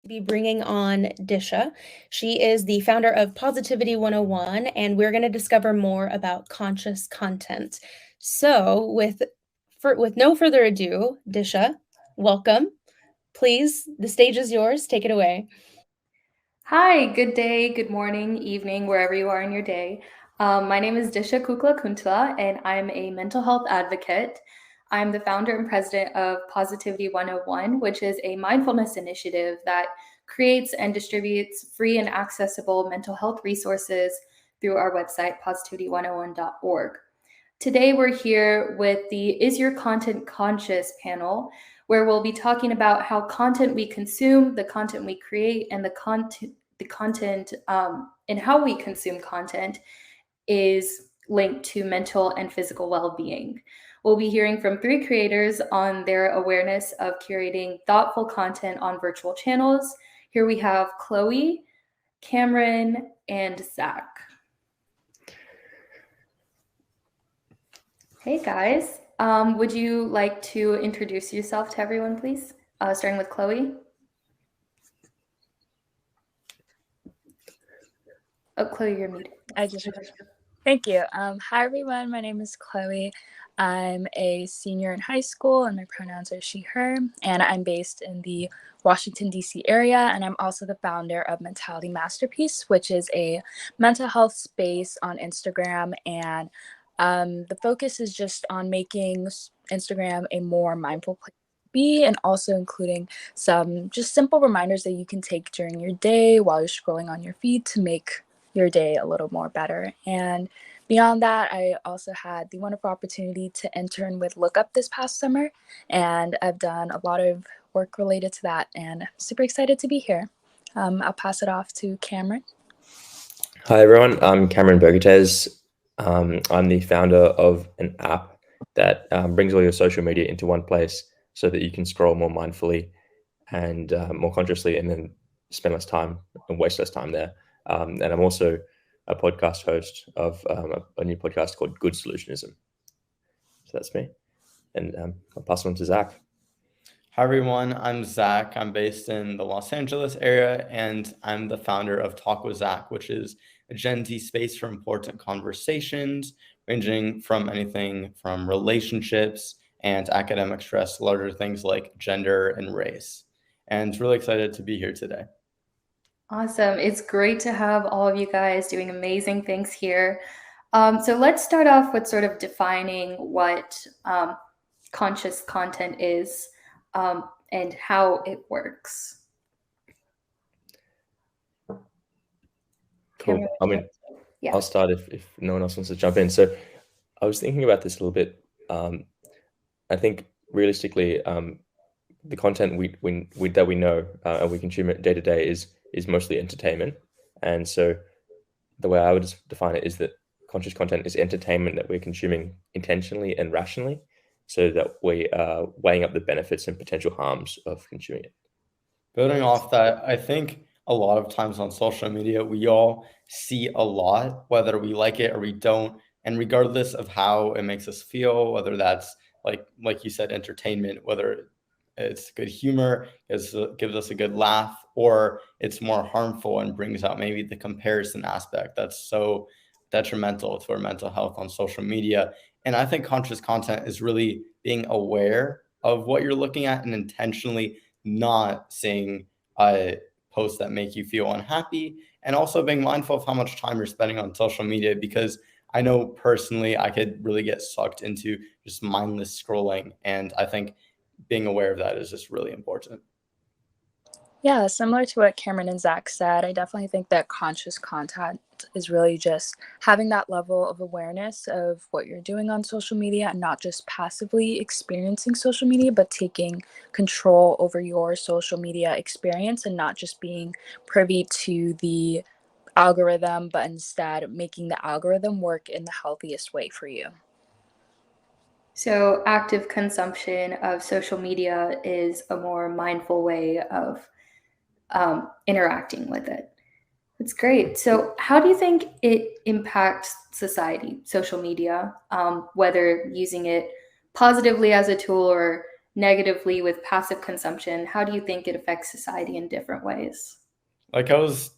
be bringing on Disha. She is the founder of Positivity 101, and we're going to discover more about conscious content. So, with no further ado, Disha, welcome. Please, the stage is yours. Take it away. Hi, good day, good morning, evening, wherever you are in your day. My name is Dhisha Kukalakuntla, and I'm a mental health advocate. I'm the founder and president of Positivity 101, which is a mindfulness initiative that creates and distributes free and accessible mental health resources through our website, positivity101.org. Today, we're here with the Is Your Content Conscious panel, where we'll be talking about how content we consume, the content we create, and the content and how we consume content is linked to mental and physical well-being. We'll be hearing from three creators on their awareness of curating thoughtful content on virtual channels. Here we have Chloe, Cameron, and Zach. Hey guys, would you like to introduce yourself to everyone, please? Starting with Chloe. Oh, Chloe, you're muted. Thank you. Hi, everyone. My name is Chloe. I'm a senior in high school, and my pronouns are she, her, and I'm based in the Washington, D.C. area, and I'm also the founder of Mentality Masterpiece, which is a mental health space on Instagram, and the focus is just on making Instagram a more mindful place to be, and also including some just simple reminders that you can take during your day while you're scrolling on your feed to make your day a little more better. And beyond that, I also had the wonderful opportunity to intern with Lookup this past summer, and I've done a lot of work related to that, and I'm super excited to be here. I'll pass it off to Cameron. Hi everyone, I'm Cameron Bogatez. I'm the founder of an app that brings all your social media into one place so that you can scroll more mindfully and more consciously, and then spend less time and waste less time there. And I'm also a podcast host of a new podcast called Good Solutionism. So that's me. And I'll pass it on to Zach. Hi everyone, I'm Zach. I'm based in the Los Angeles area, and I'm the founder of Talk with Zach, which is a Gen Z space for important conversations, ranging from anything from relationships and academic stress to larger things like gender and race. And really excited to be here today. Awesome. It's great to have all of you guys doing amazing things here. So let's start off with sort of defining what conscious content is and how it works. Cool. I mean, yeah. I'll start if no one else wants to jump in. So I was thinking about this a little bit. I think realistically, the content that we know and we consume it day to day is mostly entertainment. And so the way I would define it is that conscious content is entertainment that we're consuming intentionally and rationally, so that we are weighing up the benefits and potential harms of consuming it. Building off that, I think a lot of times on social media, we all see a lot, whether we like it or we don't. And regardless of how it makes us feel, whether that's like you said, entertainment, whether it's good humor, gives us a good laugh, or it's more harmful and brings out maybe the comparison aspect that's so detrimental to our mental health on social media. And I think conscious content is really being aware of what you're looking at and intentionally not seeing posts that make you feel unhappy, and also being mindful of how much time you're spending on social media, because I know personally I could really get sucked into just mindless scrolling. And I think being aware of that is just really important. Yeah, similar to what Cameron and Zach said, I definitely think that conscious content is really just having that level of awareness of what you're doing on social media, and not just passively experiencing social media, but taking control over your social media experience and not just being privy to the algorithm, but instead making the algorithm work in the healthiest way for you. So active consumption of social media is a more mindful way of interacting with it. That's great. So how do you think it impacts society, social media, whether using it positively as a tool or negatively with passive consumption, how do you think it affects society in different ways? Like I was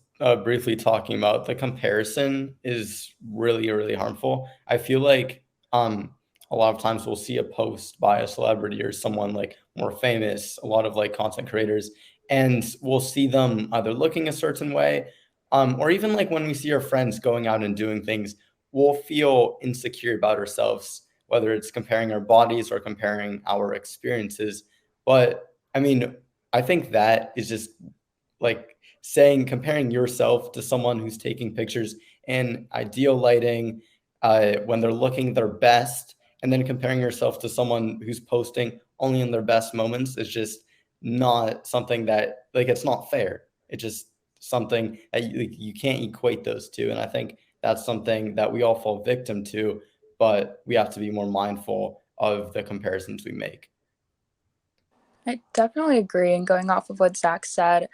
briefly talking about, the comparison is really, really harmful. I feel like a lot of times we'll see a post by a celebrity or someone like more famous, a lot of like content creators, and we'll see them either looking a certain way, or even like when we see our friends going out and doing things, we'll feel insecure about ourselves, whether it's comparing our bodies or comparing our experiences. But I mean, I think that is just like comparing yourself to someone who's taking pictures in ideal lighting, when they're looking their best, and then comparing yourself to someone who's posting only in their best moments is just not something that, like, it's not fair. It's just something that you can't equate those two. And I think that's something that we all fall victim to, but we have to be more mindful of the comparisons we make. I definitely agree. And going off of what Zach said,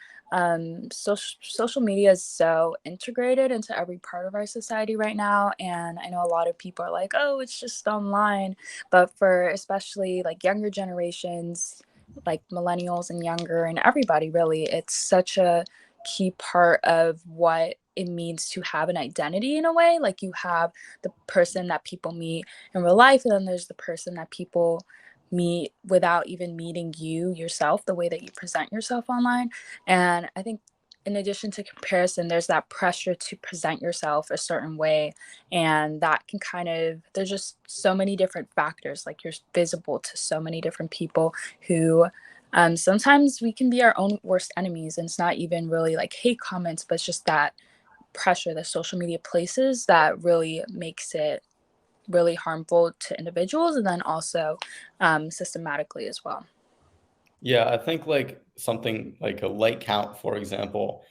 social media is so integrated into every part of our society right now. And I know a lot of people are like, oh, it's just online. But for especially like younger generations, like millennials and younger, and everybody really, it's such a key part of what it means to have an identity in a way. Like you have the person that people meet in real life, and then there's the person that people meet without even meeting you yourself, the way that you present yourself online. And I think in addition to comparison, there's that pressure to present yourself a certain way, and that can kind of, there's just so many different factors, like you're visible to so many different people who sometimes we can be our own worst enemies, and it's not even really like hate comments, but it's just that pressure that social media places that really makes it really harmful to individuals, and then also systematically as well. Yeah, I think like something like a like count, for example,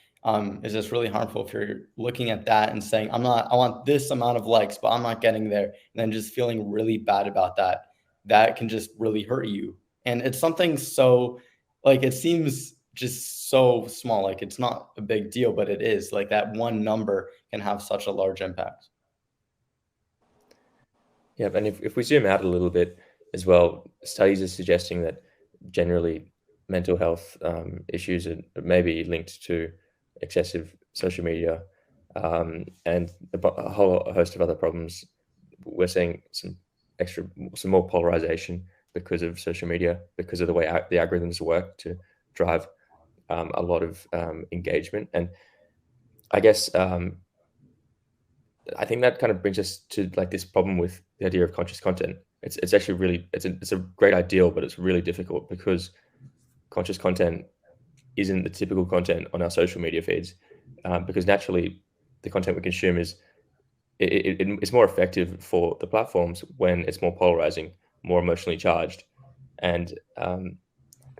is just really harmful if you're looking at that and saying, I want this amount of likes, but I'm not getting there. And then just feeling really bad about that. That can just really hurt you. And it's something so, like, it seems just so small, like it's not a big deal, but it is. Like that one number can have such a large impact. Yeah, and if we zoom out a little bit as well, studies are suggesting that generally mental health issues are maybe linked to excessive social media, and a whole host of other problems. We're seeing some more polarization because of social media, because of the way the algorithms work to drive a lot of engagement. And I guess I think that kind of brings us to like this problem with the idea of conscious content. It's actually really, it's a great ideal, but it's really difficult because conscious content isn't the typical content on our social media feeds, because naturally the content we consume is it's more effective for the platforms when it's more polarizing, more emotionally charged, and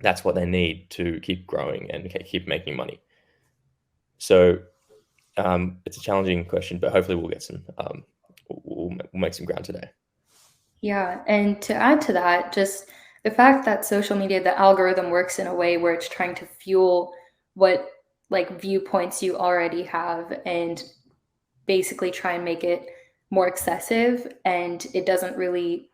that's what they need to keep growing and keep making money. So it's a challenging question, but hopefully we'll get some we'll make some ground today. Yeah, and to add to that, just the fact that social media, the algorithm works in a way where it's trying to fuel what like viewpoints you already have and basically try and make it more excessive. And it doesn't really,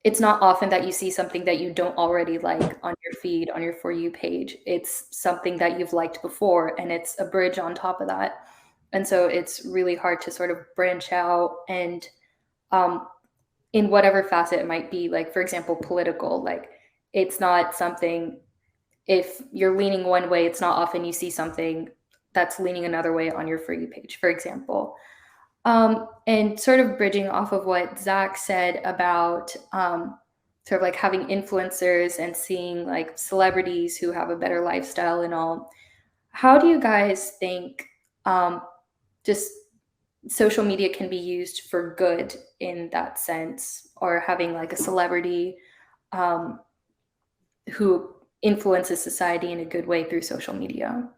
it's not often that you see something that you don't already like on your feed, on your For You page. It's something that you've liked before, and it's a bridge on top of that. And so it's really hard to sort of branch out and in whatever facet it might be, like, for example, political, like it's not something, if you're leaning one way, it's not often you see something that's leaning another way on your For You page, for example. And sort of bridging off of what Zach said about sort of like having influencers and seeing like celebrities who have a better lifestyle and all, how do you guys think just social media can be used for good in that sense, or having like a celebrity who influences society in a good way through social media?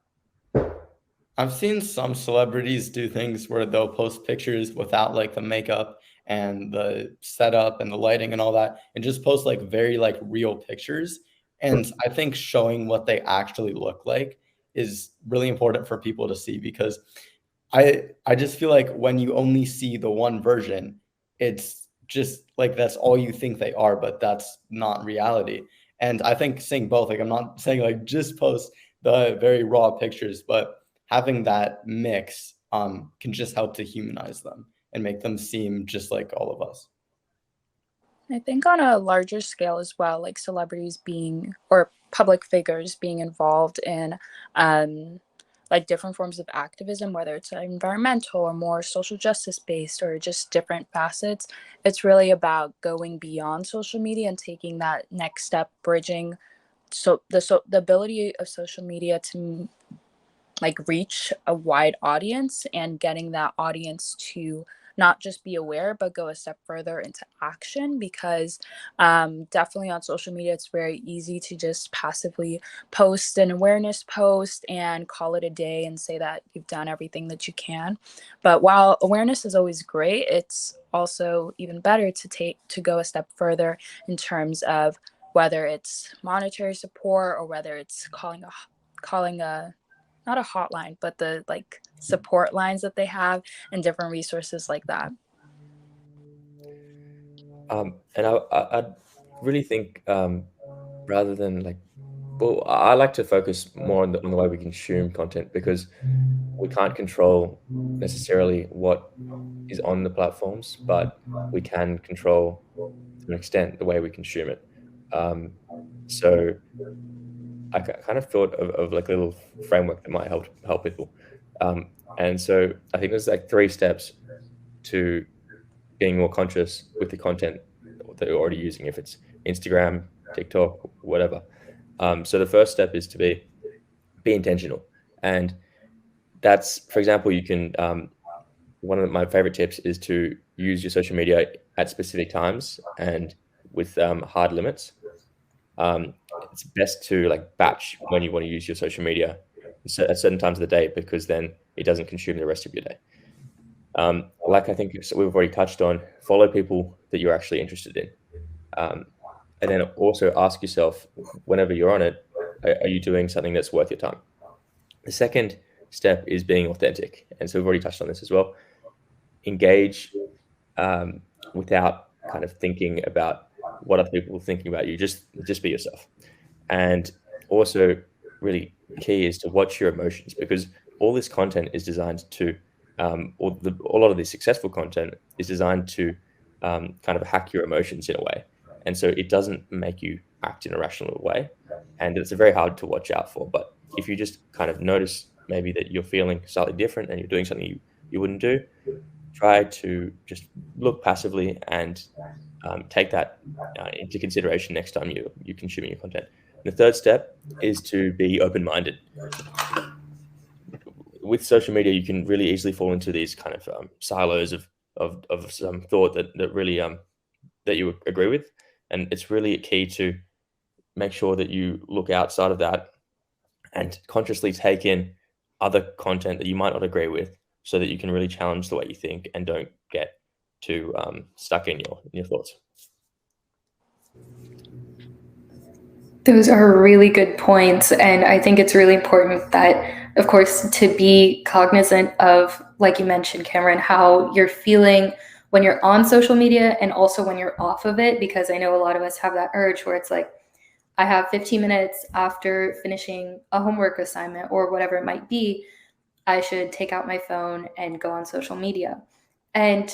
I've seen some celebrities do things where they'll post pictures without like the makeup and the setup and the lighting and all that, and just post like very like real pictures. And I think showing what they actually look like is really important for people to see, because I just feel like when you only see the one version, it's just like that's all you think they are, but that's not reality. And I think seeing both, like I'm not saying like just post the very raw pictures, but having that mix can just help to humanize them and make them seem just like all of us. I think on a larger scale as well, like celebrities being, or public figures being involved in like different forms of activism, whether it's environmental or more social justice based or just different facets. It's really about going beyond social media and taking that next step, bridging the ability of social media to like reach a wide audience and getting that audience to not just be aware but go a step further into action, because definitely on social media it's very easy to just passively post an awareness post and call it a day and say that you've done everything that you can. But while awareness is always great, it's also even better to go a step further in terms of whether it's monetary support or whether it's calling a not a hotline, but the like support lines that they have and different resources like that. And I really think rather than like, well, I like to focus more on the way we consume content, because we can't control necessarily what is on the platforms, but we can control to an extent the way we consume it. So I kind of thought of like a little framework that might help people. And so I think there's like 3 steps to being more conscious with the content that you're already using, if it's Instagram, TikTok, whatever. So the first step is to be intentional. And that's, for example, you can, one of my favorite tips is to use your social media at specific times and with hard limits. It's best to like batch when you want to use your social media at certain times of the day, because then it doesn't consume the rest of your day. Like I think we've already touched on, follow people that you're actually interested in. And then also ask yourself, whenever you're on it, are you doing something that's worth your time? The second step is being authentic. And so we've already touched on this as well. Engage without kind of thinking about what other people are thinking about you. Just be yourself. And also really key is to watch your emotions, because all this content is designed to, or a lot of the successful content is designed to kind of hack your emotions in a way. And so it doesn't make you act in a rational way. And it's very hard to watch out for. But if you just kind of notice maybe that you're feeling slightly different and you're doing something you wouldn't do, try to just look passively and take that into consideration next time you're consuming your content. And the third step is to be open-minded. With social media, you can really easily fall into these kind of silos of some thought that really that you agree with, and it's really key to make sure that you look outside of that and consciously take in other content that you might not agree with, so that you can really challenge the way you think and don't get too stuck in your thoughts. Those are really good points. And I think it's really important that, of course, to be cognizant of, like you mentioned, Cameron, how you're feeling when you're on social media and also when you're off of it, because I know a lot of us have that urge where it's like, I have 15 minutes after finishing a homework assignment or whatever it might be, I should take out my phone and go on social media. And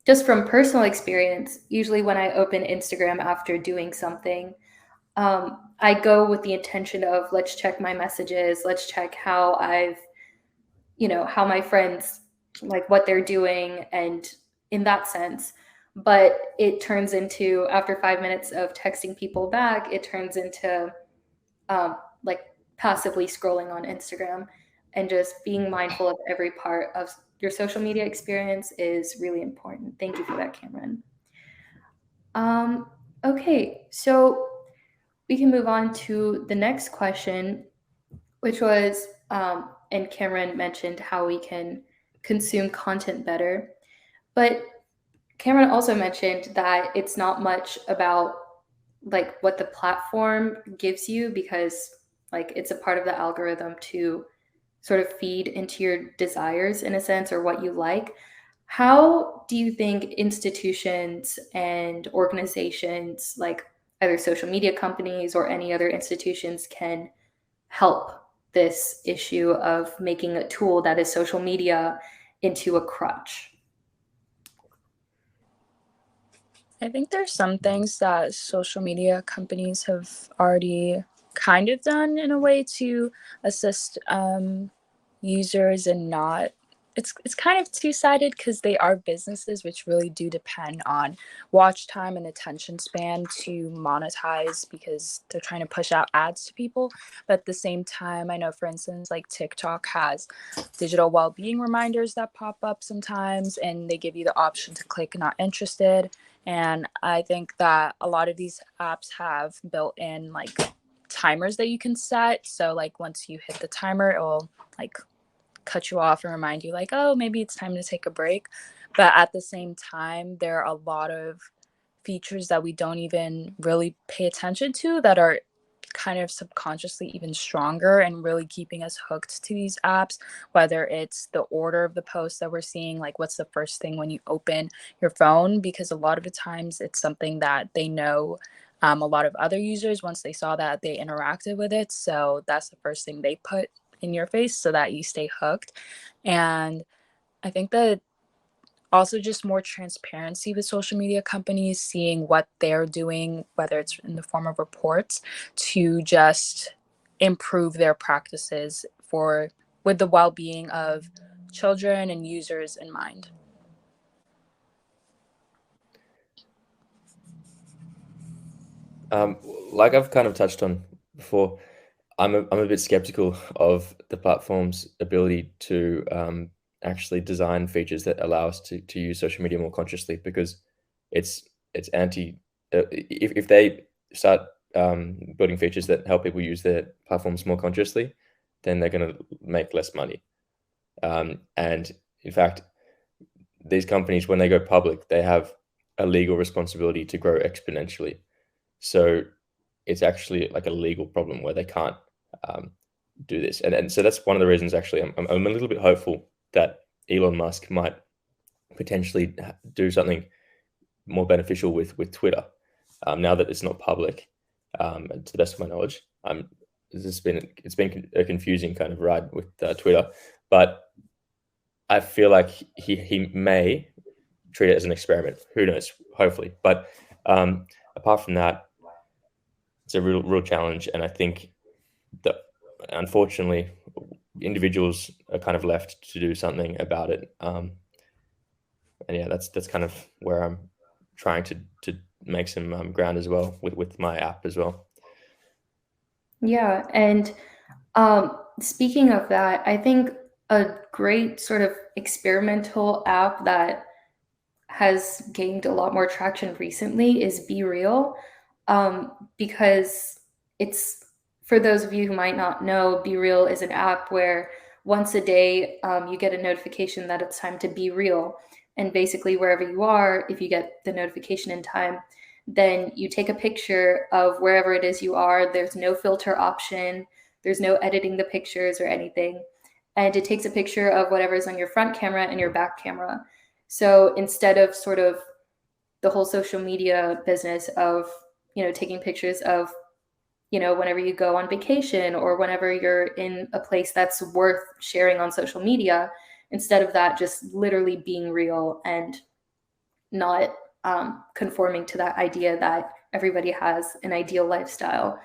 just from personal experience, usually when I open Instagram after doing something, I go with the intention of, let's check my messages, let's check how how my friends, like what they're doing, and in that sense. But it turns into, after 5 minutes of texting people back, it turns into like passively scrolling on Instagram. And just being mindful of every part of your social media experience is really important. Thank you for that, Cameron. Okay, so we can move on to the next question, which was, and Cameron mentioned how we can consume content better. But Cameron also mentioned that it's not much about like what the platform gives you, because like it's a part of the algorithm to sort of feed into your desires in a sense, or what you like. How do you think institutions and organizations, like either social media companies or any other institutions can help this issue of making a tool that is social media into a crutch? I think there's some things that social media companies have already kind of done in a way to assist users and not. It's kind of two-sided because they are businesses which really do depend on watch time and attention span to monetize because they're trying to push out ads to people. But at the same time, I know, for instance, like TikTok has digital well-being reminders that pop up sometimes, and they give you the option to click not interested. And I think that a lot of these apps have built in like timers that you can set. So like once you hit the timer, it will like cut you off and remind you like, oh, maybe it's time to take a break. But at the same time, there are a lot of features that we don't even really pay attention to that are kind of subconsciously even stronger and really keeping us hooked to these apps, whether it's the order of the posts that we're seeing, like what's the first thing when you open your phone, because a lot of the times it's something that they know a lot of other users, once they saw that, they interacted with it. So that's the first thing they put in your face so that you stay hooked. And I think that also just more transparency with social media companies, seeing what they're doing, whether it's in the form of reports, to just improve their practices with the well-being of children and users in mind. Like I've kind of touched on before, I'm a bit skeptical of the platform's ability to actually design features that allow us to use social media more consciously, because it's anti. If they start building features that help people use their platforms more consciously, then they're going to make less money. And in fact, these companies, when they go public, they have a legal responsibility to grow exponentially. So it's actually like a legal problem where they can't do this. And so that's one of the reasons actually I'm a little bit hopeful that Elon Musk might potentially do something more beneficial with Twitter, now that it's not public. To the best of my knowledge, it's been a confusing kind of ride with Twitter, but I feel like he may treat it as an experiment. Who knows? Hopefully, but apart from that, it's a real challenge, and I think that unfortunately individuals are kind of left to do something about it. And yeah, that's kind of where I'm trying to make some ground as well with my app as well. Yeah, and speaking of that, I think a great sort of experimental app that has gained a lot more traction recently is Be Real, because it's, for those of you who might not know, Be Real is an app where once a day you get a notification that it's time to be real. And basically wherever you are, if you get the notification in time, then you take a picture of wherever it is you are. There's no filter option. There's no editing the pictures or anything. And it takes a picture of whatever's on your front camera and your back camera. So instead of sort of the whole social media business of, taking pictures of, whenever you go on vacation or whenever you're in a place that's worth sharing on social media, instead of that, just literally being real and not conforming to that idea that everybody has an ideal lifestyle.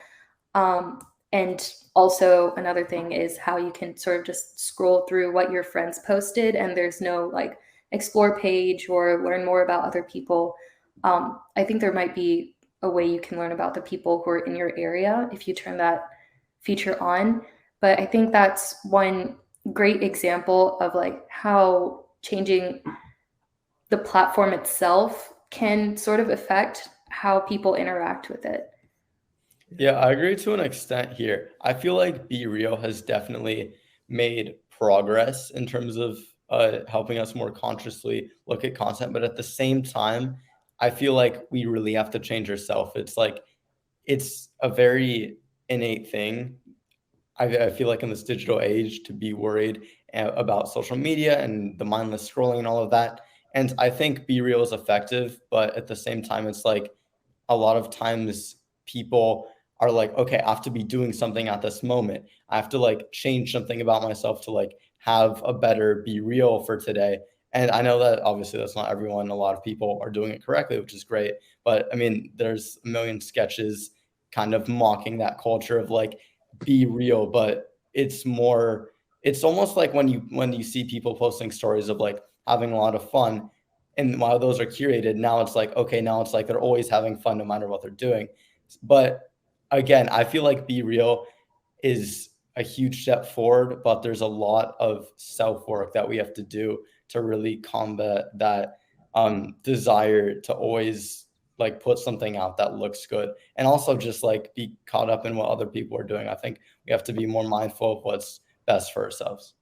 And also another thing is how you can sort of just scroll through what your friends posted and there's no like explore page or learn more about other people. I think there might be a way you can learn about the people who are in your area if you turn that feature on. But I think that's one great example of like how changing the platform itself can sort of affect how people interact with it. Yeah, I agree to an extent here. I feel like Be Real has definitely made progress in terms of helping us more consciously look at content. But at the same time, I feel like we really have to change ourselves. It's like, it's a very innate thing. I feel like in this digital age to be worried about social media and the mindless scrolling and all of that. And I think Be Real is effective, but at the same time, it's like a lot of times people are like, okay, I have to be doing something at this moment. I have to like change something about myself to like have a better be real for today. And I know that obviously that's not everyone. A lot of people are doing it correctly, which is great. But I mean, there's a million sketches kind of mocking that culture of like, be real. But it's almost like when you see people posting stories of like having a lot of fun, and while those are curated, now it's like, okay, now it's like they're always having fun no matter what they're doing. But again, I feel like be real is a huge step forward, but there's a lot of self-work that we have to do to really combat that desire to always like put something out that looks good, and also just like be caught up in what other people are doing. I think we have to be more mindful of what's best for ourselves.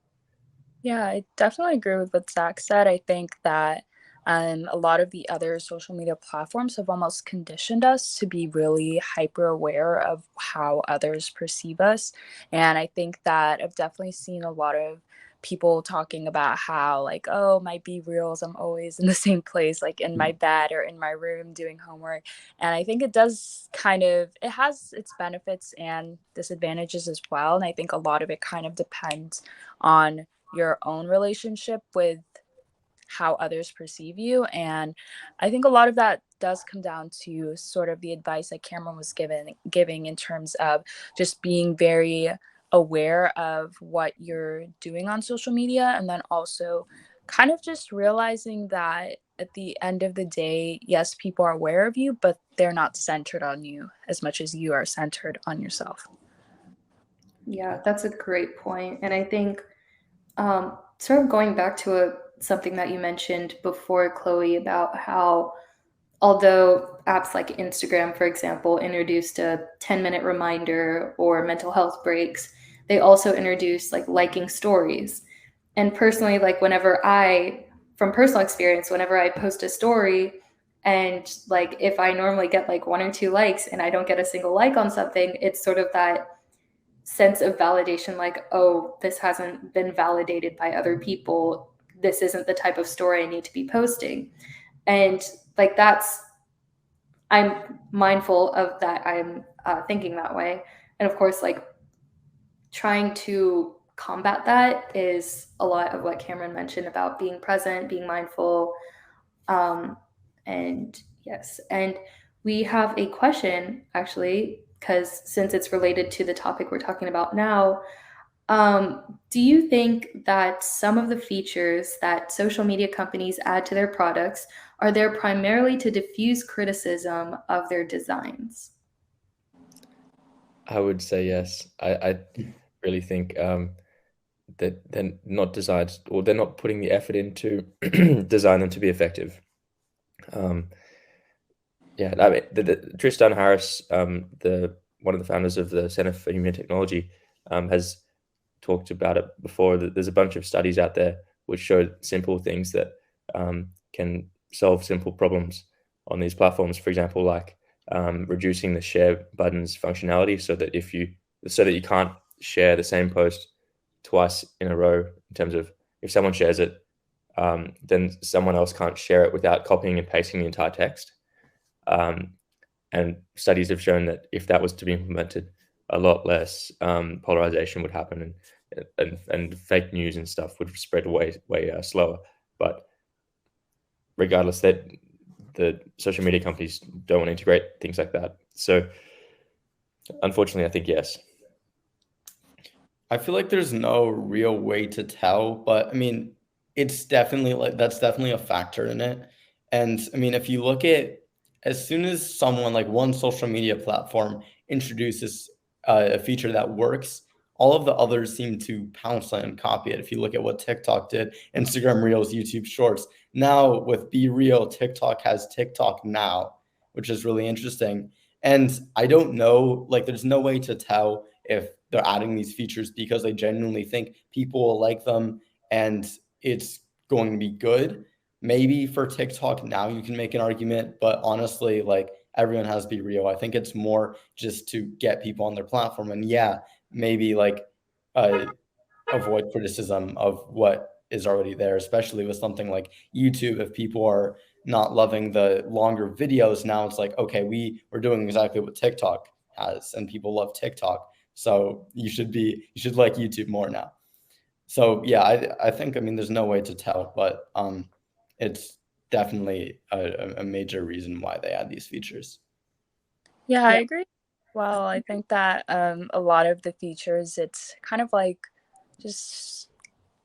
Yeah, I definitely agree with what Zach said. I think that a lot of the other social media platforms have almost conditioned us to be really hyper aware of how others perceive us. And I think that I've definitely seen a lot of people talking about how, like, oh, my be reals, I'm always in the same place, like in my bed or in my room doing homework. And I think it does it has its benefits and disadvantages as well. And I think a lot of it kind of depends on your own relationship with how others perceive you. And I think a lot of that does come down to sort of the advice that Cameron was giving in terms of just being very aware of what you're doing on social media, and then also kind of just realizing that at the end of the day, yes, people are aware of you, but they're not centered on you as much as you are centered on yourself. Yeah, that's a great point. And I think sort of going back to something that you mentioned before, Chloe, about how although apps like Instagram, for example, introduced a 10-minute reminder or mental health breaks, they also introduced like liking stories. And personally, like from personal experience, whenever I post a story and like if I normally get like 1 or 2 likes and I don't get a single like on something, it's sort of that sense of validation, like, oh, this hasn't been validated by other people. This isn't the type of story I need to be posting. And like I'm mindful of that. I'm thinking that way. And of course, like trying to combat that is a lot of what Cameron mentioned about being present, being mindful. And yes, and we have a question actually, because since it's related to the topic we're talking about now, do you think that some of the features that social media companies add to their products are there primarily to diffuse criticism of their designs? I would say yes. I really think that they're not designed, or they're not putting the effort into design them to be effective. Yeah, I mean, Tristan Harris, one of the founders of the Center for Human Technology, has talked about it before. That there's a bunch of studies out there which show simple things that can solve simple problems on these platforms. For example, like reducing the share buttons functionality, so that you can't share the same post twice in a row. In terms of, if someone shares it, then someone else can't share it without copying and pasting the entire text. And studies have shown that if that was to be implemented, a lot less polarization would happen, and fake news and stuff would spread way slower. But regardless, that the social media companies don't want to integrate things like that. So unfortunately, I think yes. I feel like there's no real way to tell, but I mean, it's definitely like that's definitely a factor in it. And I mean, if you look at, as soon as someone like one social media platform introduces a feature that works, all of the others seem to pounce on and copy it. If you look at what TikTok did, Instagram Reels, YouTube Shorts, now with Be Real, TikTok has TikTok Now, which is really interesting. And I don't know, like, there's no way to tell if they're adding these features because they genuinely think people will like them and it's going to be good. Maybe for TikTok Now you can make an argument, but honestly, like, everyone has to be real. I think it's more just to get people on their platform, and yeah, maybe like avoid criticism of what is already there, especially with something like YouTube. If people are not loving the longer videos. Now it's like, okay, we're doing exactly what TikTok has, and people love TikTok. So you should like YouTube more now. So yeah, I think, I mean, there's no way to tell, but it's definitely a major reason why they add these features. Yeah, I agree. Well, I think that a lot of the features, it's kind of like just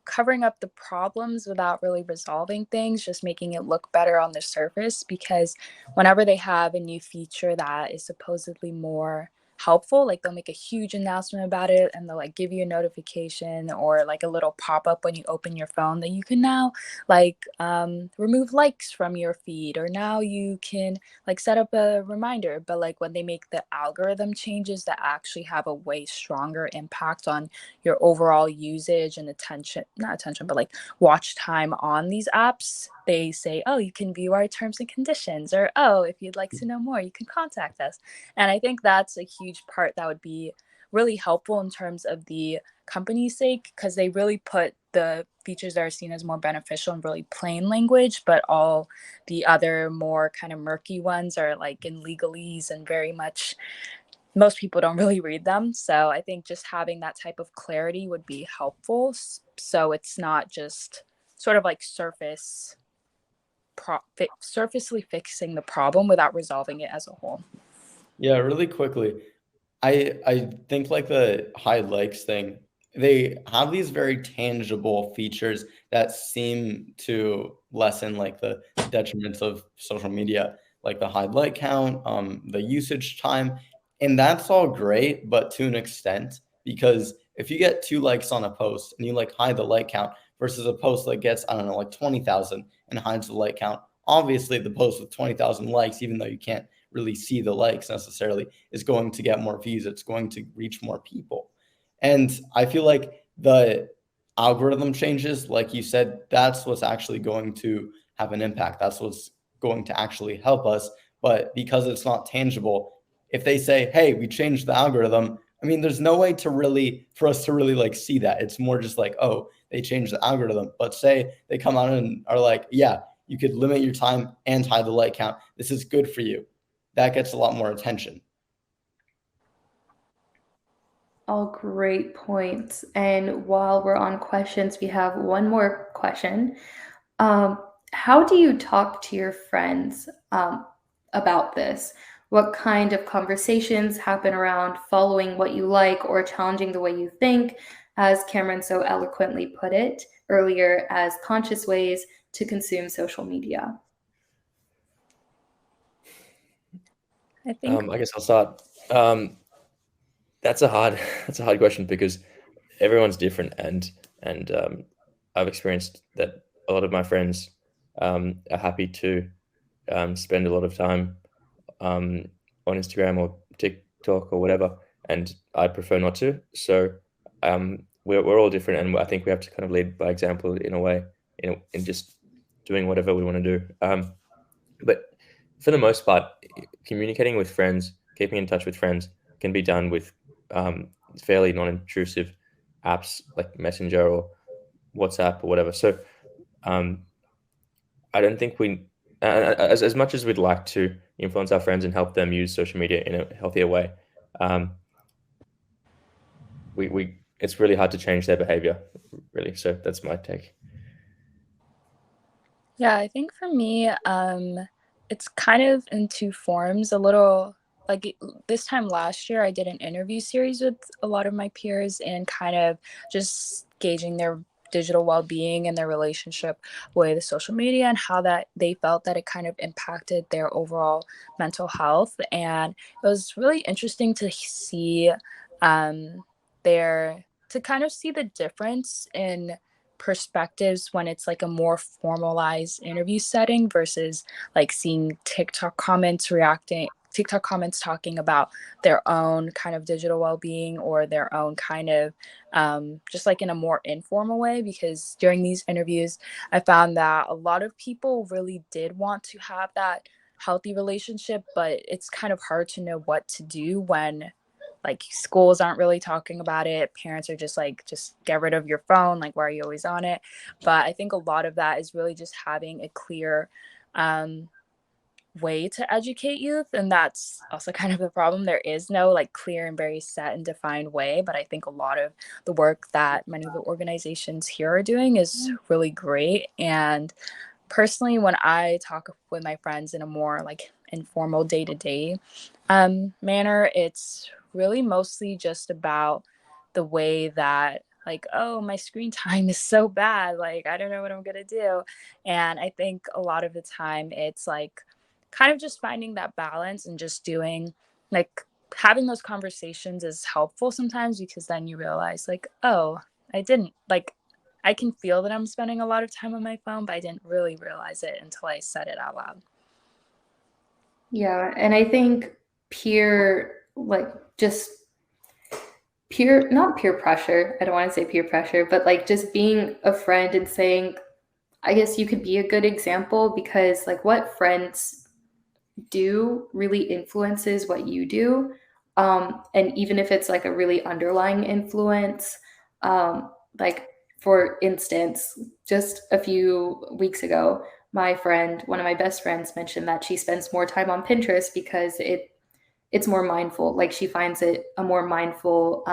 covering up the problems without really resolving things, just making it look better on the surface. Because whenever they have a new feature that is supposedly more helpful, like they'll make a huge announcement about it and they'll like give you a notification or like a little pop-up when you open your phone that you can now like remove likes from your feed, or now you can like set up a reminder. But like when they make the algorithm changes that actually have a way stronger impact on your overall usage and not attention, but like watch time on these apps, they say, oh, you can view our terms and conditions, or oh, if you'd like to know more, you can contact us. And I think that's a huge part that would be really helpful in terms of the company's sake, because they really put the features that are seen as more beneficial in really plain language, but all the other more kind of murky ones are like in legalese and very much most people don't really read them. So I think just having that type of clarity would be helpful. So it's not just sort of like surfacely fixing the problem without resolving it as a whole. Yeah, really quickly, I think like the hide likes thing, they have these very tangible features that seem to lessen like the detriments of social media, like the hide like count, the usage time, and that's all great, but to an extent, because if you get 2 likes on a post and you like hide the like count versus a post that gets, I don't know, like 20,000 and hides the like count, obviously the post with 20,000 likes, even though you can't really see the likes necessarily, is going to get more views. It's going to reach more people. And I feel like the algorithm changes, like you said, that's what's actually going to have an impact. That's what's going to actually help us. But because it's not tangible, if they say, hey, we changed the algorithm, I mean, there's no way for us to really like see that. It's more just like, oh, they changed the algorithm. But say they come out and are like, yeah, you could limit your time and hide the like count. This is good for you. That gets a lot more attention. All great points. And while we're on questions, we have one more question. How do you talk to your friends about this? What kind of conversations happen around following what you like or challenging the way you think, as Cameron so eloquently put it earlier, as conscious ways to consume social media? I think I guess I'll start. That's a hard question because everyone's different, and I've experienced that a lot of my friends are happy to spend a lot of time on Instagram or TikTok or whatever, and I prefer not to. So we're all different, and I think we have to kind of lead by example in a way, in just doing whatever we want to do. But for the most part, communicating with friends, keeping in touch with friends, can be done with fairly non-intrusive apps like Messenger or WhatsApp or whatever. So I don't think as much as we'd like to influence our friends and help them use social media in a healthier way, it's really hard to change their behavior, really. So that's my take. Yeah, I think for me, it's kind of in two forms. A little like this time last year, I did an interview series with a lot of my peers and kind of just gauging their digital well-being and their relationship with social media and how that they felt that it kind of impacted their overall mental health. And it was really interesting to see to kind of see the difference in perspectives when it's like a more formalized interview setting versus like seeing TikTok comments talking about their own kind of digital well-being or their own kind of just like in a more informal way. Because during these interviews, I found that a lot of people really did want to have that healthy relationship, but it's kind of hard to know what to do when like schools aren't really talking about it. Parents are just like, just get rid of your phone. Like, why are you always on it? But I think a lot of that is really just having a clear way to educate youth, and that's also kind of the problem. There is no like clear and very set and defined way, but I think a lot of the work that many of the organizations here are doing is really great. And personally, when I talk with my friends in a more like informal day-to-day manner, it's really mostly just about the way that like, oh, my screen time is so bad, like I don't know what I'm gonna do. And I think a lot of the time it's like kind of just finding that balance and just doing like having those conversations is helpful sometimes, because then you realize like, oh, I didn't like I can feel that I'm spending a lot of time on my phone, but I didn't really realize it until I said it out loud. Yeah, and I think not peer pressure, I don't want to say peer pressure, but like just being a friend and saying, I guess you could be a good example, because like what friends do really influences what you do. And even if it's like a really underlying influence, like for instance, just a few weeks ago, one of my best friends, mentioned that she spends more time on Pinterest because it's more mindful. Like she finds it a more mindful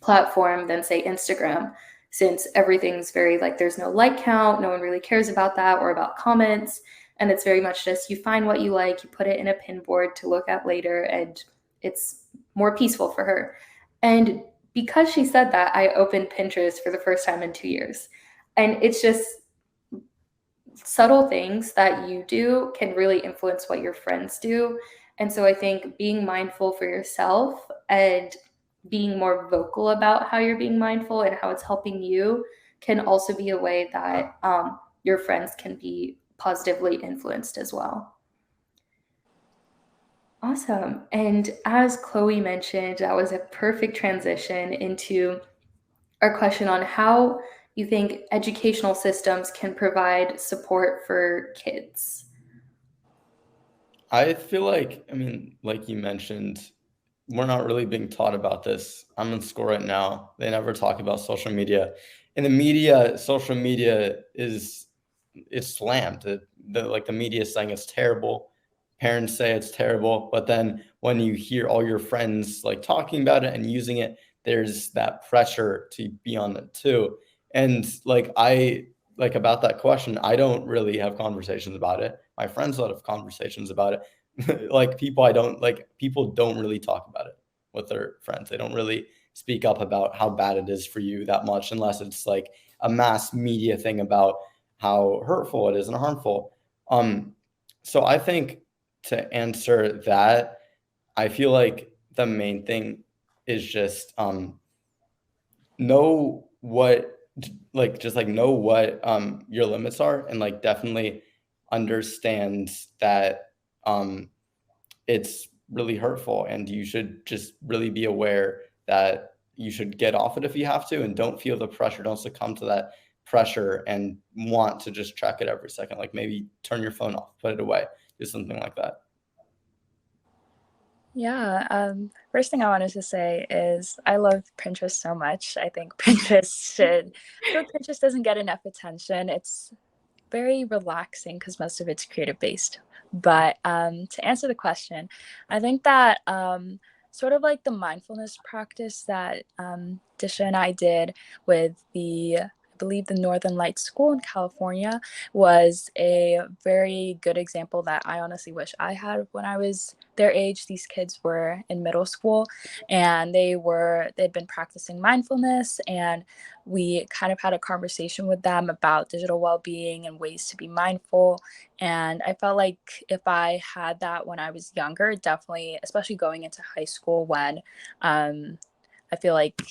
platform than say Instagram, since everything's very like there's no like count, no one really cares about that or about comments, and it's very much just you find what you like, you put it in a pin board to look at later, and it's more peaceful for her. And because she said that, I opened Pinterest for the first time in 2 years, and it's just subtle things that you do can really influence what your friends do. And so I think being mindful for yourself and being more vocal about how you're being mindful and how it's helping you can also be a way that your friends can be positively influenced as well. Awesome. And as Chloe mentioned, that was a perfect transition into our question on how you think educational systems can provide support for kids. I feel like, I mean, like you mentioned, we're not really being taught about this. I'm in school right now. They never talk about social media. In the media, social media is slammed. The media is saying it's terrible. Parents say it's terrible. But then when you hear all your friends like talking about it and using it, there's that pressure to be on it too. And like about that question, I don't really have conversations about it. My friends don't have conversations about it. Like people don't really talk about it with their friends. They don't really speak up about how bad it is for you that much, unless it's like a mass media thing about how hurtful it is and harmful. So I think to answer that, I feel like the main thing is just know what know what your limits are, and like definitely understand that it's really hurtful, and you should just really be aware that you should get off it if you have to, and don't feel the pressure, don't succumb to that pressure and want to just track it every second. Like maybe turn your phone off, put it away, do something like that. Yeah, first thing I wanted to say is I love Pinterest so much. I think Pinterest should, I feel like Pinterest doesn't get enough attention. It's very relaxing because most of it's creative based. But to answer the question, I think that sort of like the mindfulness practice that Disha and I did with I believe the Northern Lights School in California was a very good example that I honestly wish I had when I was their age. These kids were in middle school, and they'd been practicing mindfulness, and we kind of had a conversation with them about digital well-being and ways to be mindful. And I felt like if I had that when I was younger, definitely, especially going into high school, when I feel like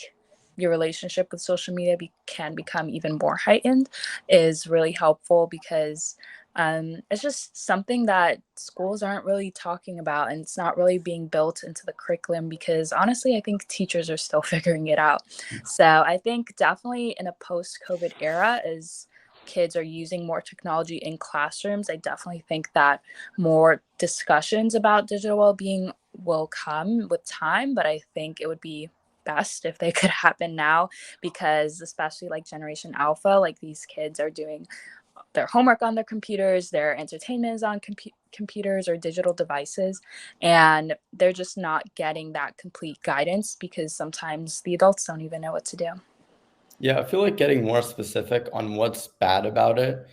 your relationship with social media can become even more heightened, is really helpful, because it's just something that schools aren't really talking about, and it's not really being built into the curriculum, because honestly, I think teachers are still figuring it out. So I think definitely in a post-COVID era, as kids are using more technology in classrooms, I definitely think that more discussions about digital well-being will come with time, but I think it would be best if they could happen now, because especially like Generation Alpha, like these kids are doing their homework on their computers, their entertainment is on computers or digital devices, and they're just not getting that complete guidance because sometimes the adults don't even know what to do. Yeah, I feel like getting more specific on what's bad about it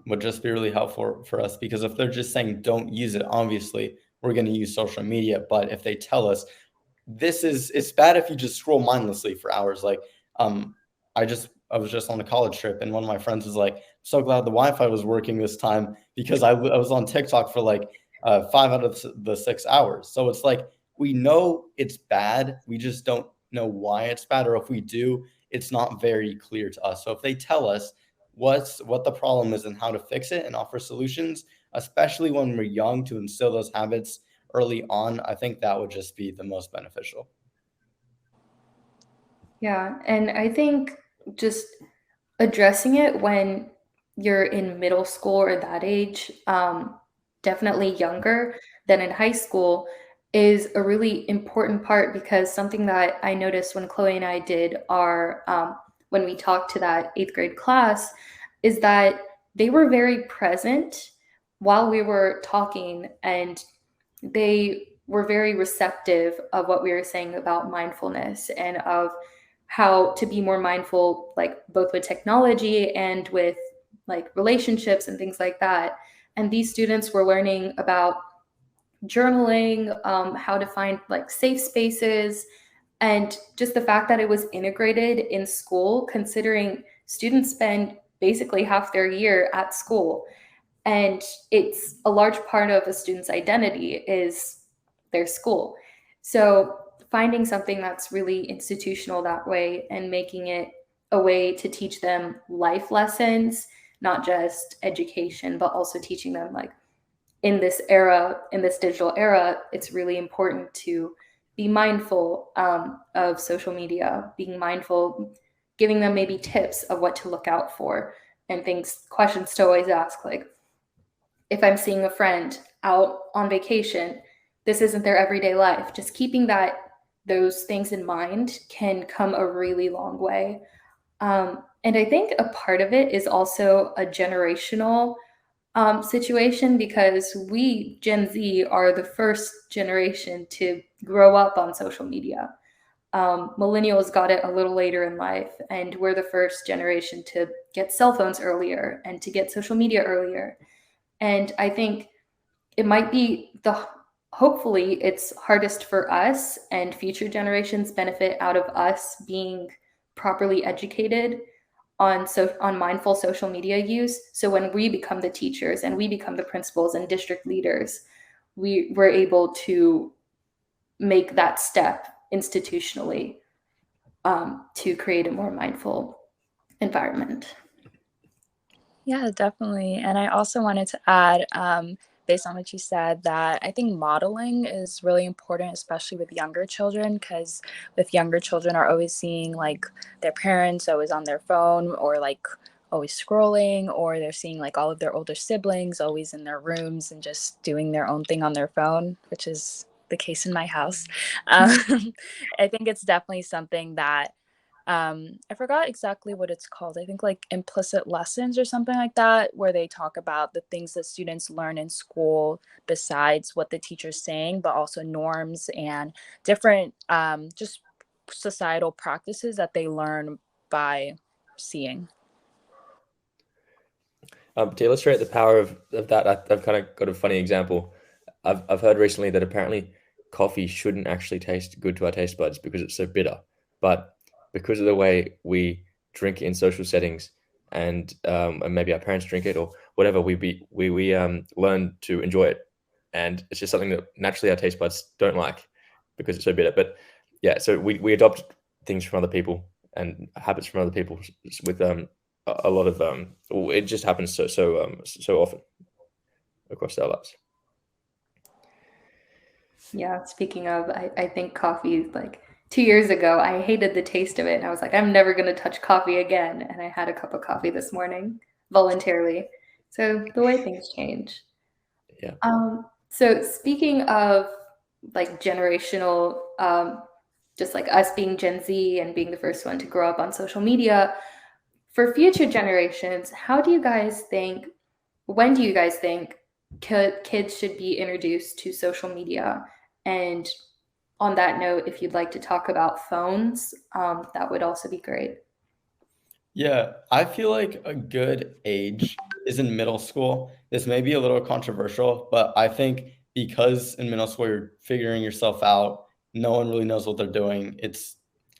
would just be really helpful for us, because if they're just saying don't use it, obviously we're going to use social media. But if they tell us it's bad if you just scroll mindlessly for hours. Like, I was just on a college trip, and one of my friends was like, so glad the Wi-Fi was working this time, because I was on TikTok for like 5 out of the 6 hours. So it's like, we know it's bad, we just don't know why it's bad, or if we do, it's not very clear to us. So if they tell us what the problem is and how to fix it and offer solutions, especially when we're young, to instill those habits early on, I think that would just be the most beneficial. Yeah, and I think just addressing it when you're in middle school or that age, definitely younger than in high school, is a really important part, because something that I noticed when Chloe and I did our when we talked to that 8th grade class is that they were very present while we were talking, and they were very receptive of what we were saying about mindfulness and of how to be more mindful, like both with technology and with like relationships and things like that. And these students were learning about journaling, how to find like safe spaces, and just the fact that it was integrated in school, considering students spend basically half their year at school. And it's a large part of a student's identity is their school. So finding something that's really institutional that way and making it a way to teach them life lessons, not just education, but also teaching them, like, in this era, in this digital era, it's really important to be mindful of social media, being mindful, giving them maybe tips of what to look out for and things, questions to always ask, like, if I'm seeing a friend out on vacation, this isn't their everyday life. Just keeping those things in mind can come a really long way. And I think a part of it is also a generational situation, because we, Gen Z, are the first generation to grow up on social media. Millennials got it a little later in life, and we're the first generation to get cell phones earlier and to get social media earlier. And I think it might be hopefully it's hardest for us, and future generations benefit out of us being properly educated on mindful social media use. So when we become the teachers and we become the principals and district leaders, we're able to make that step institutionally to create a more mindful environment. Yeah, definitely. And I also wanted to add, based on what you said, that I think modeling is really important, especially with younger children, because with younger children are always seeing like their parents always on their phone, or like always scrolling, or they're seeing like all of their older siblings always in their rooms and just doing their own thing on their phone, which is the case in my house. I think it's definitely something that I forgot exactly what it's called. I think like implicit lessons or something like that, where they talk about the things that students learn in school besides what the teacher's saying, but also norms and different just societal practices that they learn by seeing. To illustrate the power of that, I've kind of got a funny example. I've heard recently that apparently coffee shouldn't actually taste good to our taste buds because it's so bitter, but because of the way we drink in social settings, and maybe our parents drink it or whatever, we learn to enjoy it, and it's just something that naturally our taste buds don't like because it's so bitter. But yeah, so we adopt things from other people and habits from other people with a lot of it just happens so often across our lives. Yeah, speaking of, I think coffee, like 2 years ago, I hated the taste of it. And I was like, I'm never going to touch coffee again. And I had a cup of coffee this morning voluntarily. So the way things change. Yeah. So speaking of like generational, just like us being Gen Z and being the first one to grow up on social media, for future generations, when do you guys think kids should be introduced to social media? And on that note, if you'd like to talk about phones, that would also be great. Yeah, I feel like a good age is in middle school. This may be a little controversial, but I think because in middle school you're figuring yourself out, no one really knows what they're doing. It's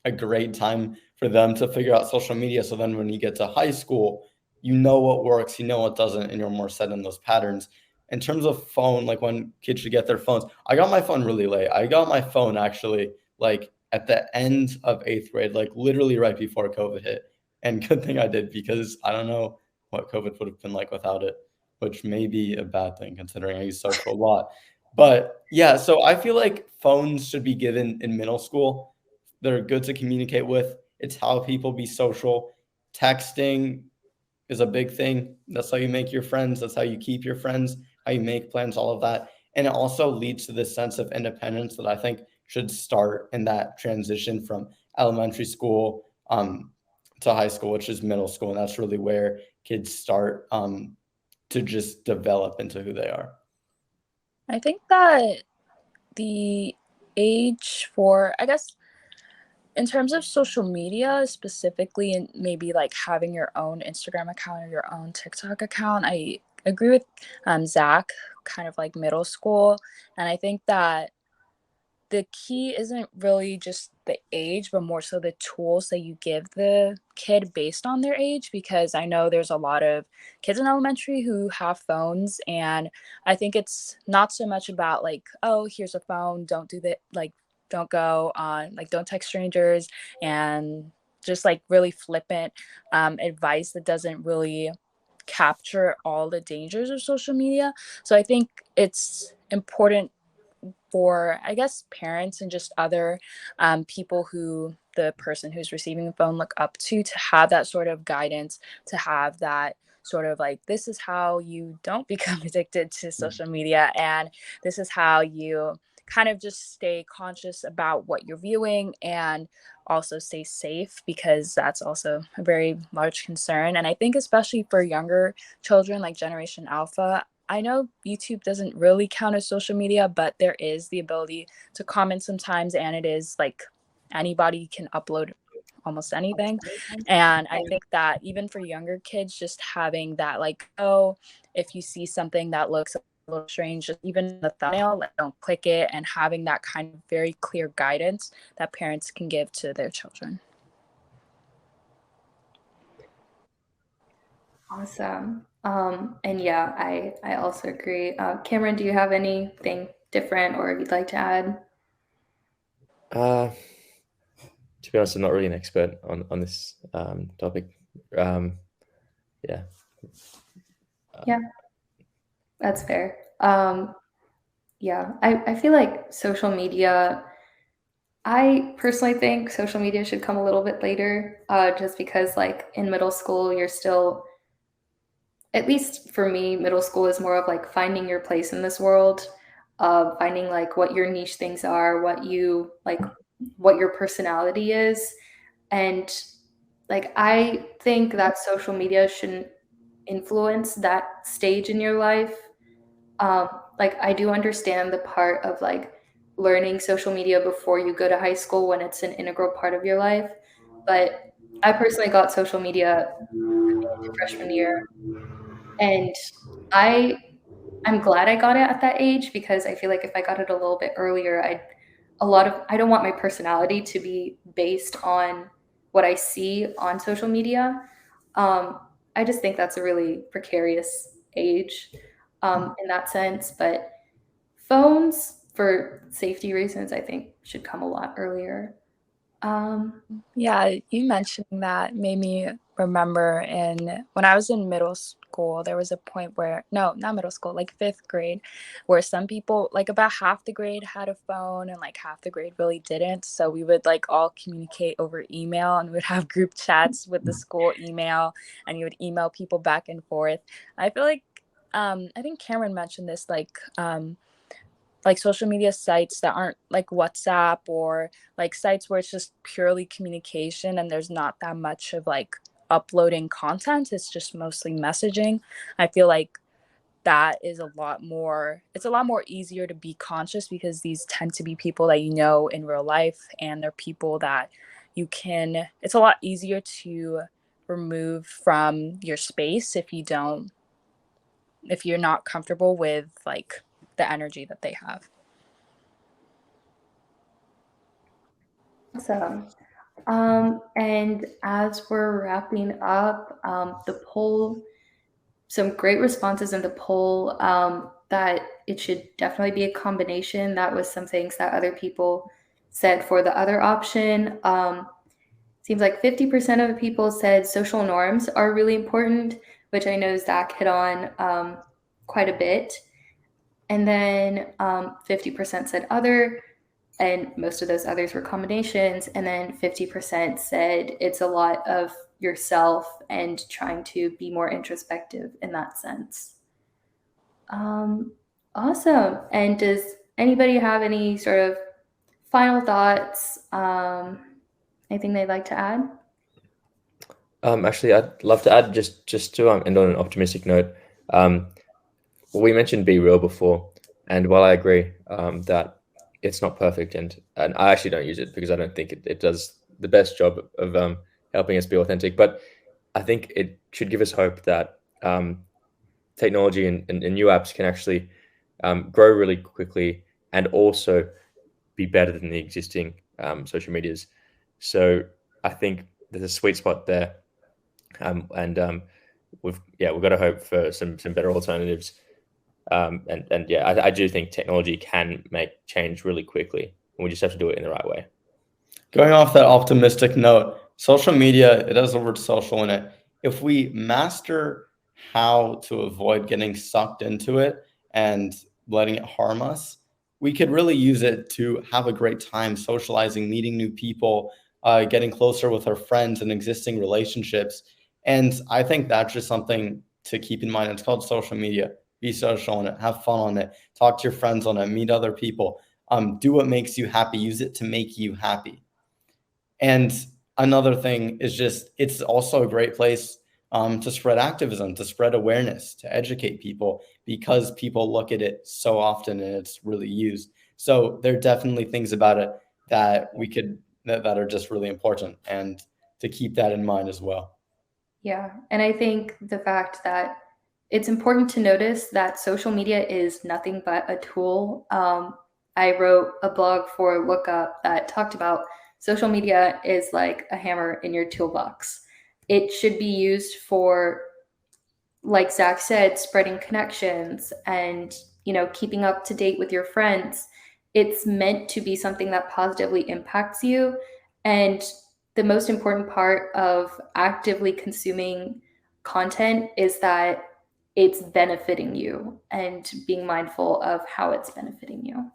a great time for them to figure out social media. So then when you get to high school, you know what works, you know what doesn't, and you're more set in those patterns. In terms of phone, like when kids should get their phones, I got my phone really late. I got my phone actually like at the end of 8th grade, like literally right before COVID hit. And good thing I did, because I don't know what COVID would have been like without it, which may be a bad thing considering I use social a lot. But yeah, so I feel like phones should be given in middle school. They're good to communicate with. It's how people be social. Texting is a big thing. That's how you make your friends. That's how you keep your friends, how you make plans, all of that. And it also leads to this sense of independence that I think should start in that transition from elementary school to high school, which is middle school. And that's really where kids start to just develop into who they are. I think that the age for, I guess, in terms of social media specifically, and maybe like having your own Instagram account or your own TikTok account, I agree with Zach, kind of like middle school. And I think that the key isn't really just the age, but more so the tools that you give the kid based on their age, because I know there's a lot of kids in elementary who have phones, and I think it's not so much about like, oh, here's a phone, don't do that, like don't go on, like don't text strangers, and just like really flippant advice that doesn't really capture all the dangers of social media. So I think it's important for, I guess, parents and just other people who the person who's receiving the phone look up to have that sort of guidance, to have that sort of like, this is how you don't become addicted to social media, and this is how you kind of just stay conscious about what you're viewing and also stay safe, because that's also a very large concern. And I think especially for younger children like Generation Alpha, I know YouTube doesn't really count as social media, but there is the ability to comment sometimes, and it is like anybody can upload almost anything. And I think that even for younger kids, just having that like, oh, if you see something that looks a little strange, just even the thumbnail, like, don't click it, and having that kind of very clear guidance that parents can give to their children. Awesome. And yeah, I also agree. Cameron, do you have anything different or you'd like to add? To be honest, I'm not really an expert on this topic. Yeah. Yeah, that's fair. Yeah, I feel like social media, I personally think social media should come a little bit later, just because like in middle school, you're still, at least for me, middle school is more of like finding your place in this world, finding like what your niche things are, what you like, what your personality is. And like, I think that social media shouldn't influence that stage in your life. Like, I do understand the part of like learning social media before you go to high school when it's an integral part of your life. But I personally got social media into freshman year, and I'm glad I got it at that age, because I feel like if I got it a little bit earlier, I don't want my personality to be based on what I see on social media. I just think that's a really precarious age in that sense. But phones, for safety reasons, I think should come a lot earlier. Yeah, you mentioning that made me remember when I was in middle school, there was a point where, no, not middle school, like 5th grade, where some people, like about half the grade had a phone and like half the grade really didn't. So we would like all communicate over email, and we would have group chats with the school email, and you would email people back and forth. I feel like, I think Cameron mentioned this, like social media sites that aren't like WhatsApp, or like sites where it's just purely communication and there's not that much of like uploading content. It's just mostly messaging. I feel like that is a lot more easier to be conscious, because these tend to be people that you know in real life, and they're people that it's a lot easier to remove from your space if you're not comfortable with like the energy that they have. Awesome. And as we're wrapping up, the poll, some great responses in the poll, that it should definitely be a combination. That was some things that other people said for the other option. Seems like 50% of the people said social norms are really important, which I know Zach hit on quite a bit. And then 50% said other, and most of those others were combinations. And then 50% said it's a lot of yourself and trying to be more introspective in that sense. Awesome. And does anybody have any sort of final thoughts? Anything they'd like to add? Actually, I'd love to add just to end on an optimistic note. We mentioned be real before, and while I agree that it's not perfect, and I actually don't use it because I don't think it does the best job of helping us be authentic, but I think it should give us hope that technology and new apps can actually grow really quickly and also be better than the existing social medias. So I think there's a sweet spot there, and we've got to hope for some better alternatives. I do think technology can make change really quickly, and we just have to do it in the right way. Going off that optimistic note, social media, it has the word social in it. If we master how to avoid getting sucked into it and letting it harm us, we could really use it to have a great time socializing, meeting new people, getting closer with our friends and existing relationships. And I think that's just something to keep in mind. It's called social media. Be social on it, have fun on it, talk to your friends on it, meet other people, do what makes you happy, use it to make you happy. And another thing is just, it's also a great place to spread activism, to spread awareness, to educate people, because people look at it so often and it's really used. So there are definitely things about it that that are just really important, and to keep that in mind as well. Yeah. And I think the fact that it's important to notice that social media is nothing but a tool. I wrote a blog for Lookup that talked about social media is like a hammer in your toolbox. It should be used for, like Zach said, spreading connections and, keeping up to date with your friends. It's meant to be something that positively impacts you. And the most important part of actively consuming content is that it's benefiting you, and being mindful of how it's benefiting you.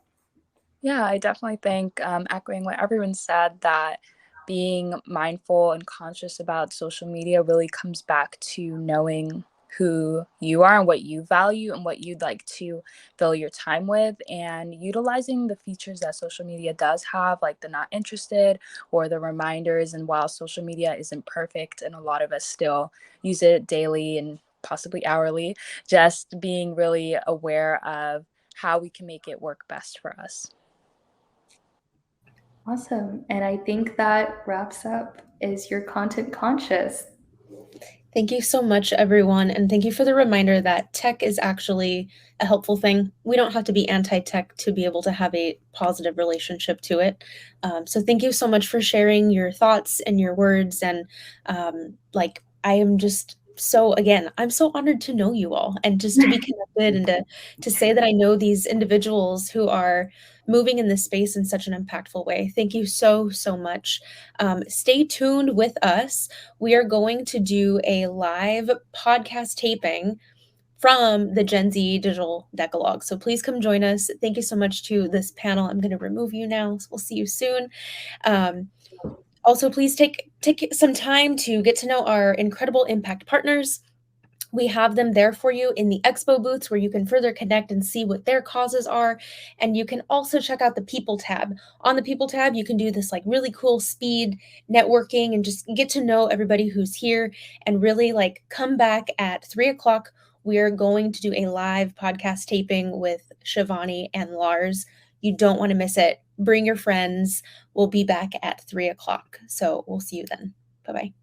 Yeah, I definitely think, echoing what everyone said, that being mindful and conscious about social media really comes back to knowing who you are and what you value and what you'd like to fill your time with, and utilizing the features that social media does have, like the not interested or the reminders. And while social media isn't perfect and a lot of us still use it daily and possibly hourly, just being really aware of how we can make it work best for us. Awesome. And I think that wraps up Is Your Content Conscious? Thank you so much, everyone. And thank you for the reminder that tech is actually a helpful thing. We don't have to be anti-tech to be able to have a positive relationship to it. So thank you so much for sharing your thoughts and your words. And I am just I'm so honored to know you all, and just to be connected, and to say that I know these individuals who are moving in this space in such an impactful way. Thank you so much. Stay tuned with us. We are going to do a live podcast taping from the Gen Z Digital Decalogue. So please come join us. Thank you so much to this panel. I'm going to remove you now. So we'll see you soon. Also, please take some time to get to know our incredible impact partners. We have them there for you in the expo booths where you can further connect and see what their causes are. And you can also check out the People tab. On the People tab, you can do this like really cool speed networking and just get to know everybody who's here and really like come back at 3:00. We're going to do a live podcast taping with Shivani and Lars. You don't want to miss it. Bring your friends. We'll be back at 3:00. So we'll see you then. Bye-bye.